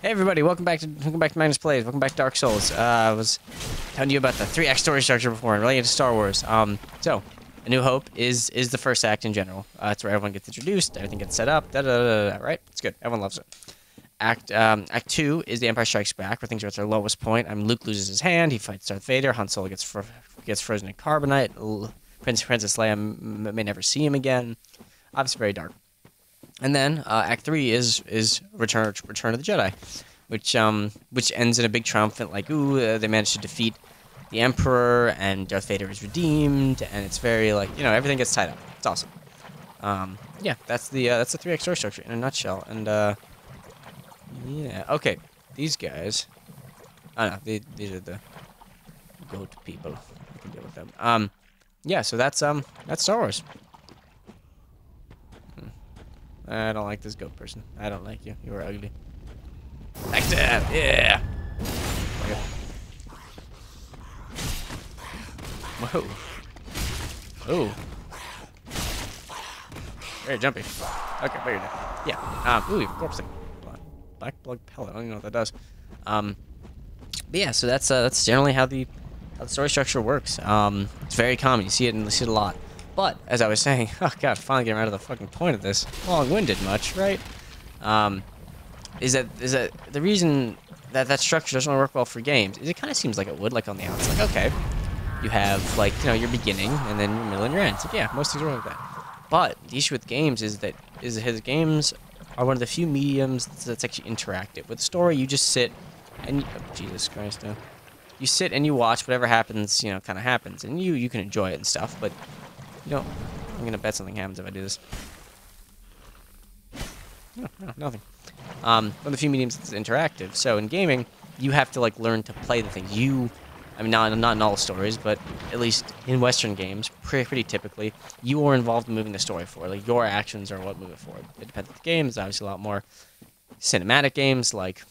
Hey everybody, welcome back to MagnusPlays. Welcome back to Dark Souls. I was telling you about the 3-act story structure before, related to Star Wars. So A New Hope is the first act in general. It's where everyone gets introduced, everything gets set up, right? It's good. Everyone loves it. Act 2 is The Empire Strikes Back, where things are at their lowest point. Luke loses his hand, he fights Darth Vader, Han Solo gets frozen in carbonite, Princess Leia may never see him again. Obviously very dark. And then Act 3 is Return of the Jedi, which ends in a big triumphant, like, ooh, they managed to defeat the Emperor, and Darth Vader is redeemed, and it's very, like, you know, everything gets tied up. It's awesome. Yeah, that's the 3-act story structure in a nutshell. And yeah, okay, these guys, I don't know, these are the goat people. I can deal with them. Yeah, so that's Star Wars. I don't like this goat person. I don't like you. You are ugly. Like that, yeah. Okay. Whoa. Oh. Very jumpy. Okay, but you're dead. Yeah. Ooh, corpse thing. Black blood pellet. I don't even know what that does. But yeah, so that's generally how the story structure works. It's very common. You see it a lot. But, as I was saying, oh god, finally getting right to the fucking point of this. Long-winded much, right? Is that the reason that structure doesn't really work well for games is it kind of seems like it would, like on the outside. Like, okay, you have, like, you know, your beginning, and then your middle and your end. It's like, yeah, most things are like that. But, the issue with games is his games are one of the few mediums that's actually interactive. With story, you just sit, and oh, Jesus Christ, no. You sit and you watch whatever happens, you know, kind of happens. And you can enjoy it and stuff, but you know, I'm gonna bet something happens if I do this. No, nothing. One of the few mediums that's interactive. So in gaming, you have to like learn to play the things. I mean, not in all stories, but at least in Western games, pretty typically, you are involved in moving the story forward. Like your actions are what move it forward. It depends on the game. There's obviously a lot more cinematic games like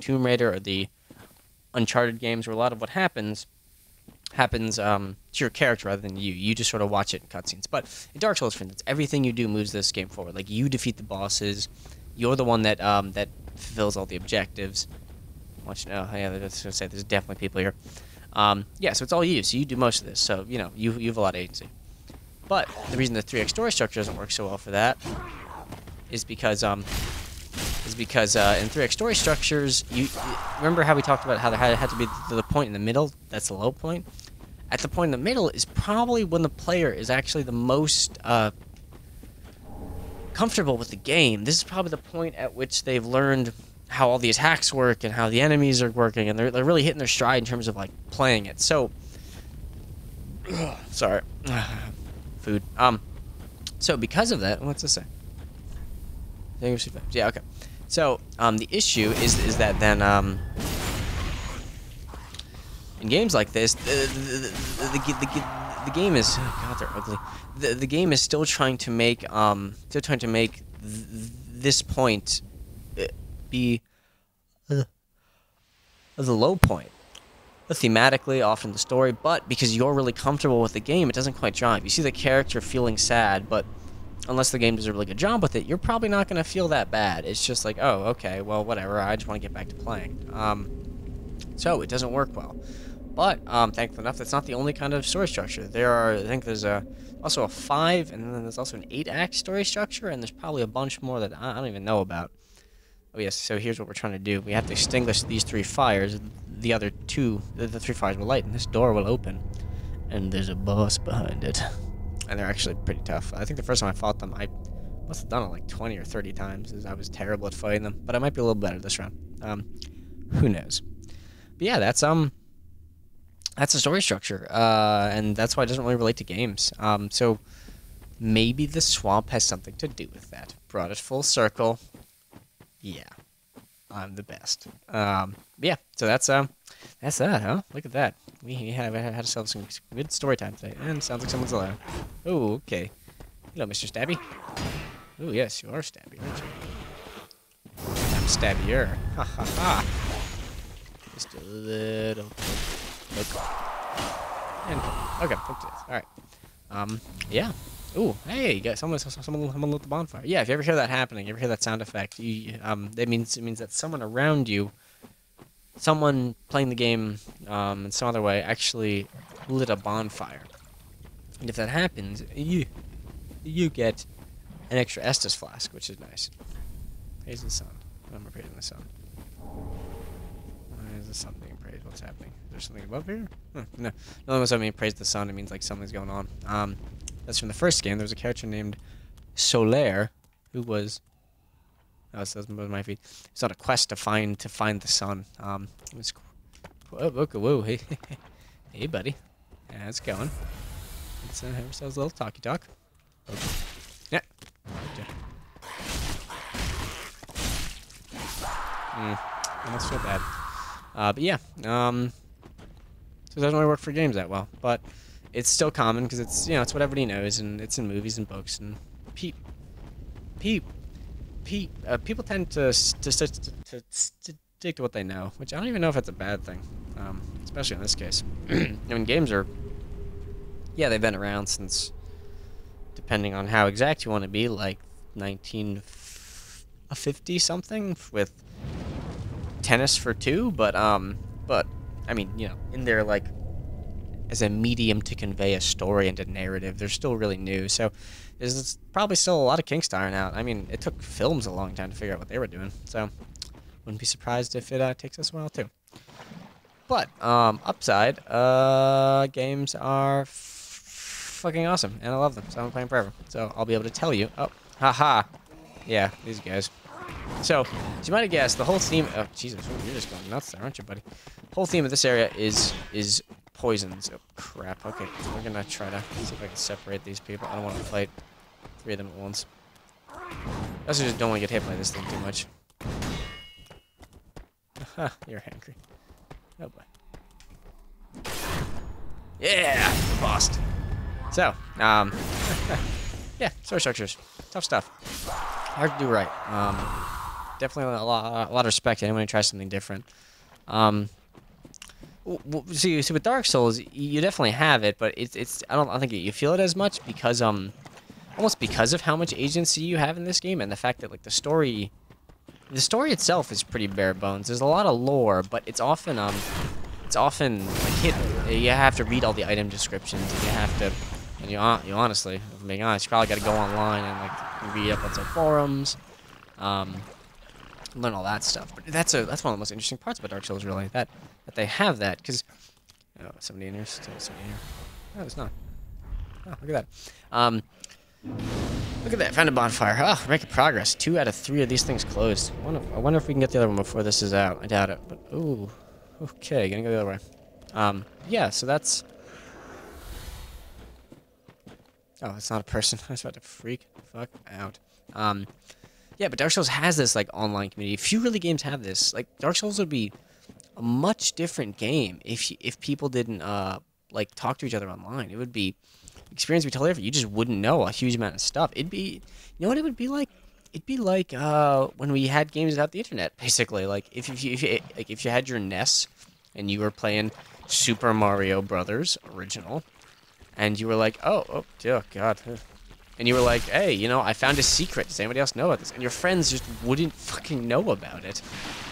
Tomb Raider or the Uncharted games, where a lot of what happens to your character rather than you. You just sort of watch it in cutscenes. But in Dark Souls, for instance, everything you do moves this game forward. Like, you defeat the bosses. You're the one that fulfills all the objectives. Watch now. Yeah, I was gonna say there's definitely people here. Yeah, so it's all you. So you do most of this. So you know you have a lot of agency. But the reason the 3-act story structure doesn't work so well for that is because in 3-act story structures, you remember how we talked about how there had to be the point in the middle. That's the low point. At the point in the middle is probably when the player is actually the most comfortable with the game. This is probably the point at which they've learned how all the attacks work and how the enemies are working, and they're really hitting their stride in terms of like playing it. So, sorry, food. So because of that, what's this say? Yeah, okay. So, the issue is that then, in games like this, the game is, oh god, they're ugly. The game is still trying to make, this point be the low point. Thematically, often the story, but because you're really comfortable with the game, it doesn't quite drive. You see the character feeling sad, but unless the game does a really good job with it, you're probably not going to feel that bad. It's just like, oh, okay, well, whatever. I just want to get back to playing. So it doesn't work well. But thankfully enough, that's not the only kind of story structure. I think there's also a 5, and then there's also an 8-act story structure, and there's probably a bunch more that I don't even know about. Oh yes, so here's what we're trying to do. We have to extinguish these 3 fires. The other 2, the 3 fires will light, and this door will open. And there's a boss behind it. And they're actually pretty tough. I think the first time I fought them, I must have done it like 20 or 30 times, as I was terrible at fighting them. But I might be a little better this round. Who knows? But yeah, that's the story structure, and that's why it doesn't really relate to games. So maybe the swamp has something to do with that. Brought it full circle. Yeah, I'm the best. Yeah, so that's that, huh? Look at that. We had ourselves some good story time today, and sounds like someone's alive. Oh, okay. Hello, Mr. Stabby. Oh, yes, you are Stabby, aren't you? I'm Stabbier. Ha ha ha. Just a little. Look. And okay, look at this. All right. Yeah. Ooh, hey, you got someone lit the bonfire. Yeah, if you ever hear that happening, you ever hear that sound effect, it means that someone around you, someone playing the game, in some other way, actually lit a bonfire. And if that happens, you get an extra Estus flask, which is nice. Praise the sun. I'm praising the sun. Why is the sun being praised? What's happening? Is there something above here? Huh, no. No one mean praise the sun. It means like something's going on. That's from the first game. There was a character named Solaire, who was. Oh, it says my feet. It's on a quest to find the sun. It was. Whoa, hey, hey, buddy. Yeah, how's it going? Let's have ourselves a little talky talk. Okay. Yeah. Almost feel bad. But yeah. So it doesn't really work for games that well, but it's still common because it's it's what everybody knows, and it's in movies and books, and people tend to stick to what they know, which I don't even know if that's a bad thing, especially in this case. I mean, games are, yeah, they've been around since, depending on how exact you want to be, like 1950 something with Tennis for Two, but I mean, in there, like, as a medium to convey a story and a narrative, they're still really new. So there's probably still a lot of kinks to iron out. I mean, it took films a long time to figure out what they were doing. So wouldn't be surprised if it takes us a while too. But upside, games are fucking awesome, and I love them. So I'm playing forever. So I'll be able to tell you. Oh, haha. Yeah, these guys. So you might have guessed the whole theme. Oh, Jesus, you're just going nuts there, aren't you, buddy? The whole theme of this area is poisons. Oh, crap. Okay, we're gonna try to see if I can separate these people. I don't want to fight 3 of them at once. I also just don't want to get hit by this thing too much. Haha, you're angry. Oh boy. Yeah, bossed. So, yeah, story structures, tough stuff. Hard to do right. Definitely a lot of respect to anyone who tries something different. See, with Dark Souls, you definitely have it, but it's I don't think you feel it as much because almost because of how much agency you have in this game, and the fact that like the story itself is pretty bare bones. There's a lot of lore, but it's often like hidden. You have to read all the item descriptions, and you have to, and you honestly, if I'm being honest, you probably got to go online and like read up on some forums, learn all that stuff. But that's one of the most interesting parts about Dark Souls, really, that they have that, because somebody in here, still somebody in here. No, it's not. Oh, look at that. Look at that, found a bonfire. Oh, we're making progress. 2 out of 3 of these things closed. I wonder if we can get the other one before this is out. I doubt it, but ooh, okay, gonna go the other way. Yeah, so that's. Oh, it's not a person. I was about to freak fuck out. Yeah, but Dark Souls has this like online community. Few really games have this. Like Dark Souls would be a much different game if people didn't like talk to each other online. It would be experience would be totally different. You just wouldn't know a huge amount of stuff. It'd be, you know what it would be like? It'd be like when we had games without the internet, basically. Like if you had your NES and you were playing Super Mario Brothers original, and you were like, oh god. And you were like, hey, I found a secret. Does anybody else know about this? And your friends just wouldn't fucking know about it.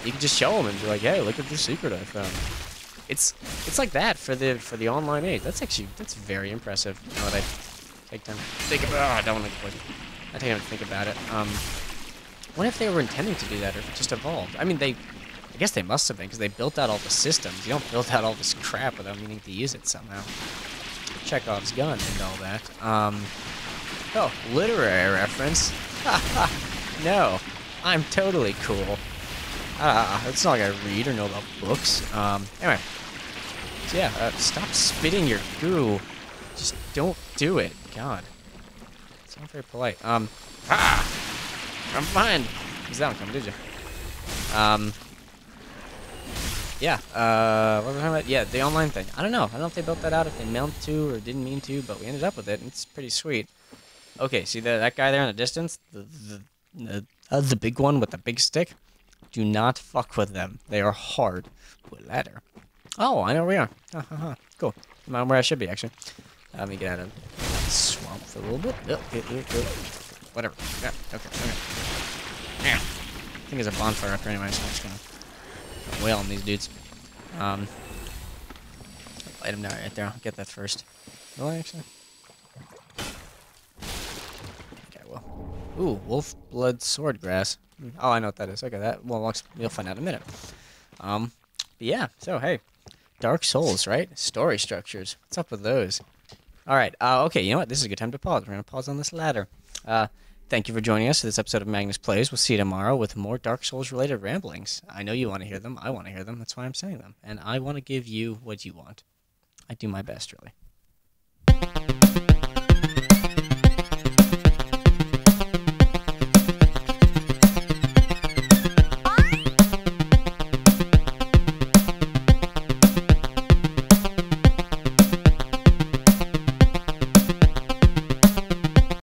You could just show them and be like, hey, look at this secret I found. It's like that for the online age. That's very impressive. You know what? I take time to think about. Oh, I don't want to. I take time to think about it. What if they were intending to do that, or if it just evolved? I mean, I guess they must have been, because they built out all the systems. You don't build out all this crap without meaning to use it somehow. Chekhov's gun and all that. Oh, literary reference. No, I'm totally cool. It's not like I read or know about books. Anyway. So yeah, stop spitting your goo. Just don't do it. God. It's not very polite. I'm fine. Because that one come, did you? Yeah, what was I talking about? Yeah, the online thing. I don't know if they built that out, if they meant to or didn't mean to, but we ended up with it, and it's pretty sweet. Okay, see that guy there in the distance? The big one with the big stick? Do not fuck with them. They are hard. Ooh, a ladder. Oh, I know where we are. Cool. I'm where I should be, actually. Let me get out of the swamp for a little bit. Whatever. Yeah, okay. Yeah. I think there's a bonfire up here anyway, so I'm just gonna wail on these dudes. Light them down right there. I'll get that first. Will I actually? Okay, well. Ooh, wolf blood swordgrass. Oh, I know what that is. Okay, that. Well, you'll find out in a minute. But yeah. So hey, Dark Souls, right? Story structures. What's up with those? All right. Okay. You know what? This is a good time to pause. We're gonna pause on this ladder. Thank you for joining us for this episode of Magnus Plays. We'll see you tomorrow with more Dark Souls related ramblings. I know you want to hear them. I want to hear them. That's why I'm saying them. And I want to give you what you want. I do my best, really.